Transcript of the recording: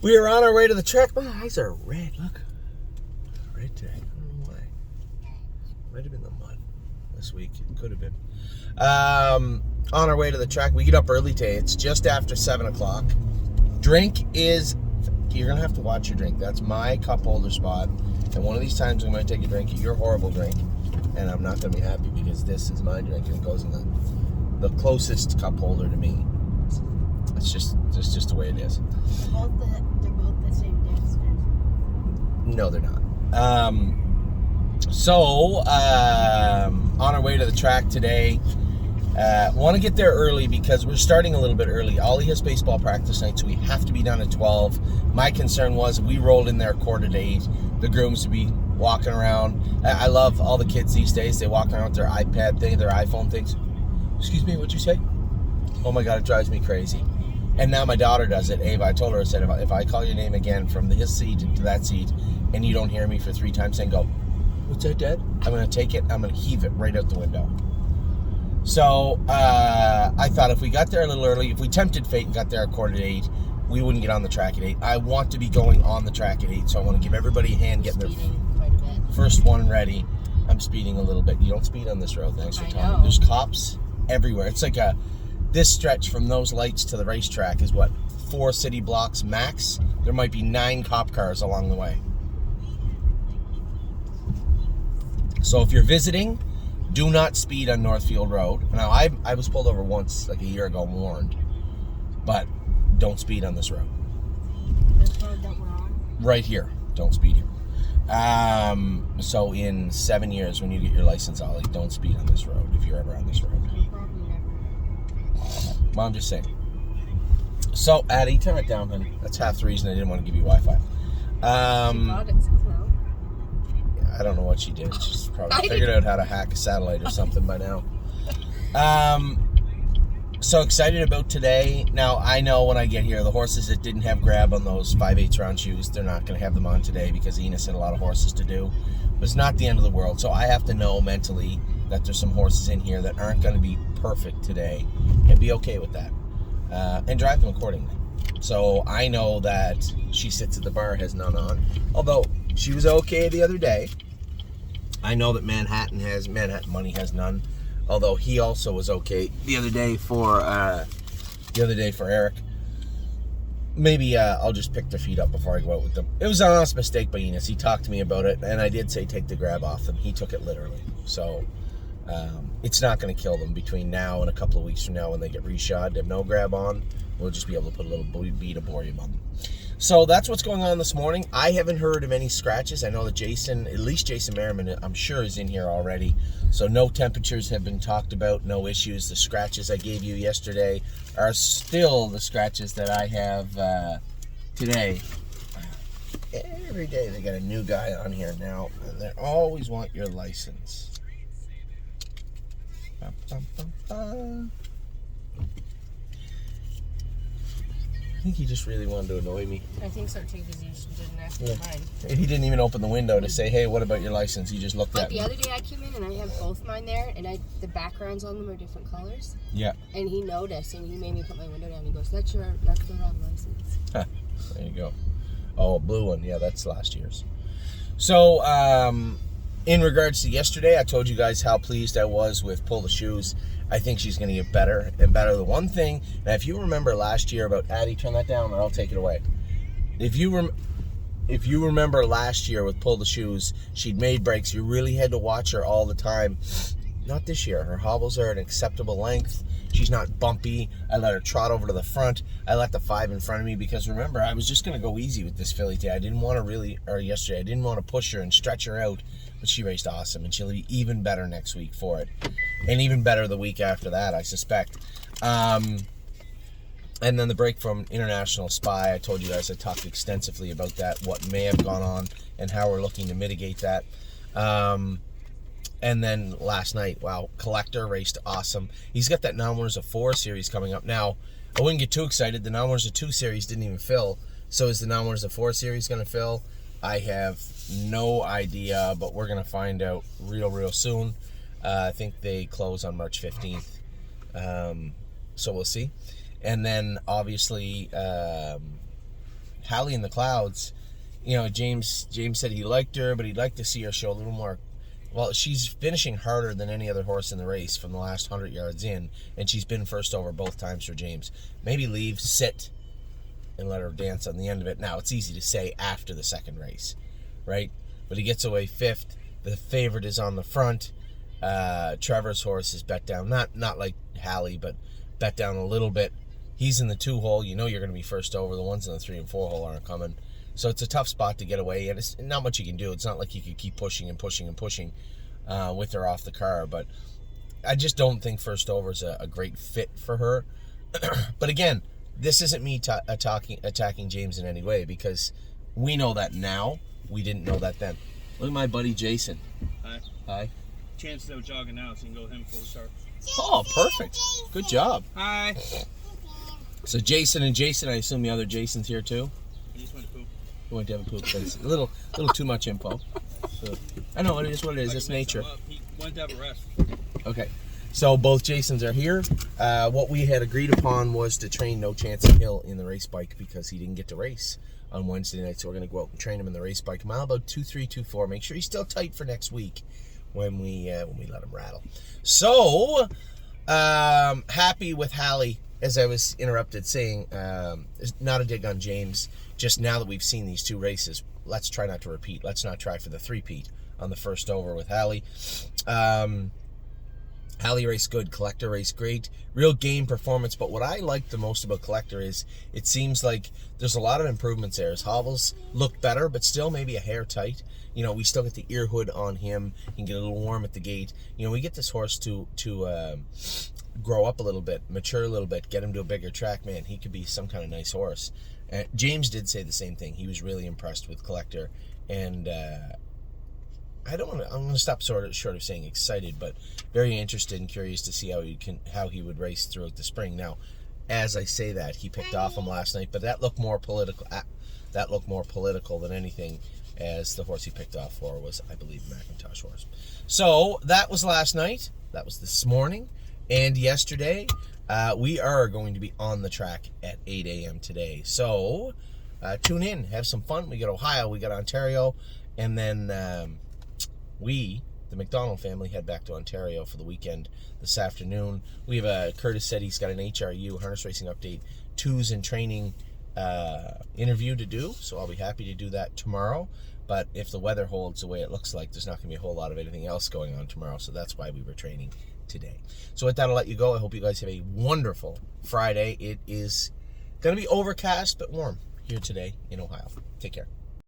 We are on our way to the track. My eyes are red. Look. Red today. I don't know why. Might have been the mud this week. It could have been. On our way to the track. We get up early today. It's just after 7 o'clock. Drink is... You're going to have to watch your drink. That's my cup holder spot. And one of these times I'm going to take a drink of your horrible drink. And I'm not going to be happy because this is my drink and it goes in the closest cup holder to me. It's just the way it is. They're both the same distance. No, they're not. On our way to the track today, want to get there early because we're starting a little bit early. Ollie has baseball practice night, so we have to be done at 12. My concern was if we rolled in there 7:45, the grooms would be walking around. I love all the kids these days. They walk around with their iPad thing, their iPhone things. Excuse me, what'd you say? Oh my God, it drives me crazy. And now my daughter does it. Ava, I told her, I said, if I call your name again from his seat to that seat and you don't hear me for 3 times, then go, what's that, Dad? I'm going to take it, I'm going to heave it right out the window. So I thought if we got there a little early, if we tempted fate and got there at 7:45, we wouldn't get on the track at 8. I want to be going on the track at 8, so I want to give everybody a hand getting their first one ready. I'm speeding a little bit. You don't speed on this road, thanks for telling me. There's cops everywhere. It's like this stretch from those lights to the racetrack is what, 4 city blocks max? There might be 9 cop cars along the way. So if you're visiting, do not speed on Northfield Road. Now, I was pulled over once, like a year ago, warned. But don't speed on this road. This road that we're on? Right here. Don't speed here. So in 7 years, when you get your license, Ollie, don't speed on this road if you're ever on this road. Well, I'm just saying. So, Addie, turn it down, honey. That's half the reason I didn't want to give you Wi-Fi. I don't know what she did. She's probably figured out how to hack a satellite or something by now. So excited about today. Now, I know when I get here, the horses that didn't have grab on those 5/8 round shoes, they're not going to have them on today because Enos had a lot of horses to do. But it's not the end of the world. So I have to know mentally that there's some horses in here that aren't going to be perfect today and be okay with that. And drive them accordingly. So I know that She Sits at the Bar has none on. Although she was okay the other day. I know that Manhattan Money has none. Although he also was okay the other day for Eric. Maybe I'll just pick their feet up before I go out with them. It was an honest mistake by Enos. He talked to me about it, and I did say take the grab off them. He took it literally. So it's not going to kill them between now and a couple of weeks from now when they get reshod. They have no grab on. We'll just be able to put a little bead of borium on them. So that's what's going on this morning. I haven't heard of any scratches. I know that at least Jason Merriman, I'm sure, is in here already. So no temperatures have been talked about, no issues. The scratches I gave you yesterday are still the scratches that I have today. Every day they got a new guy on here now, and they always want your license. Bum, bum, bum, bum. I think he just really wanted to annoy me. I think so too, because you didn't ask me mine. He didn't even open the window to say, hey, what about your license? He just looked at me. But the other day I came in and I have both mine there, and the backgrounds on them are different colors. Yeah. And he noticed, and he made me put my window down. He goes, that's the wrong license. Huh. There you go. Oh, a blue one. Yeah, that's last year's. So, in regards to yesterday, I told you guys how pleased I was with Pull the Shoes. I think she's going to get better and better. The one thing, now if you remember last year about Addie, turn that down or I'll take it away. If you remember last year with Pull the Shoes, she'd made breaks. You really had to watch her all the time. Not this year. Her hobbles are at an acceptable length. She's not bumpy. I let her trot over to the front. I let the 5 in front of me because remember, I was just going to go easy with this filly today. I didn't want to push her and stretch her out, but she raced awesome, and she'll be even better next week for it. And even better the week after that, I suspect. And then the break from International Spy, I told you guys I talked extensively about that, what may have gone on, and how we're looking to mitigate that. And then last night, wow, Collector raced awesome. He's got that Non-Winners of 4 series coming up. Now, I wouldn't get too excited. The Non-Winners of 2 series didn't even fill. So is the Non-Winners of 4 series going to fill? I have no idea, but we're going to find out real soon. I think they close on March 15th. So we'll see. And then, obviously, Hallie in the Clouds, you know, James said he liked her, but he'd like to see her show a little more. Well, she's finishing harder than any other horse in the race from the last 100 yards in, and she's been first over both times for James. Maybe leave, sit, and let her dance on the end of it. Now, it's easy to say after the second race, right? But he gets away fifth. The favorite is on the front. Trevor's horse is bet down, not like Hallie, but bet down a little bit. He's in the 2 hole. You know you're going to be first over. The ones in the 3 and 4 hole aren't coming. So it's a tough spot to get away, and it's not much you can do. It's not like you could keep pushing and pushing and pushing with her off the car. But I just don't think first over is a great fit for her. But again, this isn't me attacking James in any way, because we know that now. We didn't know that then. Look at my buddy Jason. Hi. Hi. Chances out jogging now, so you can go with him before we start. Oh, perfect. Good job. Hi. So Jason and Jason, I assume the other Jason's here too? He just went to poop. He went to have a poop. That's a little too much info. So, I know, it is what it is. It's nature. He went to have a rest. Okay. So both Jasons are here. What we had agreed upon was to train No Chance in Hill in the race bike, because he didn't get to race on Wednesday night. So we're going to go out and train him in the race bike. Mile about 2.3, 2.4. Make sure he's still tight for next week when we let him rattle. So happy with Hallie, as I was interrupted saying. Not a dig on James. Just now that we've seen these 2 races, let's try not to repeat. Let's not try for the 3-peat on the first over with Hallie. Hallie raced good. Collector raced great. Real game performance. But what I like the most about Collector is it seems like there's a lot of improvements there. His hobbles look better, but still maybe a hair tight. You know, we still get the ear hood on him. He can get a little warm at the gate. You know, we get this horse to grow up a little bit, mature a little bit, get him to a bigger track. Man, he could be some kind of nice horse. James did say the same thing. He was really impressed with Collector, and I'm going to stop short of saying excited, but very interested and curious to see how he would race throughout the spring. Now, as I say that, he picked off him last night, but that looked more political. That looked more political than anything, as the horse he picked off for was, I believe, McIntosh horse. So that was last night. That was this morning, and yesterday. We are going to be on the track at 8 a.m. today. So tune in, have some fun. We got Ohio, we got Ontario, and then we, the McDonald family, head back to Ontario for the weekend this afternoon. We have Curtis said he's got an HRU, Harness Racing Update, 2s in training interview to do, so I'll be happy to do that tomorrow. But if the weather holds the way it looks like, there's not going to be a whole lot of anything else going on tomorrow, so that's why we were training today. So with that, I'll let you go. I hope you guys have a wonderful Friday. It is going to be overcast but warm here today in Ohio. Take care.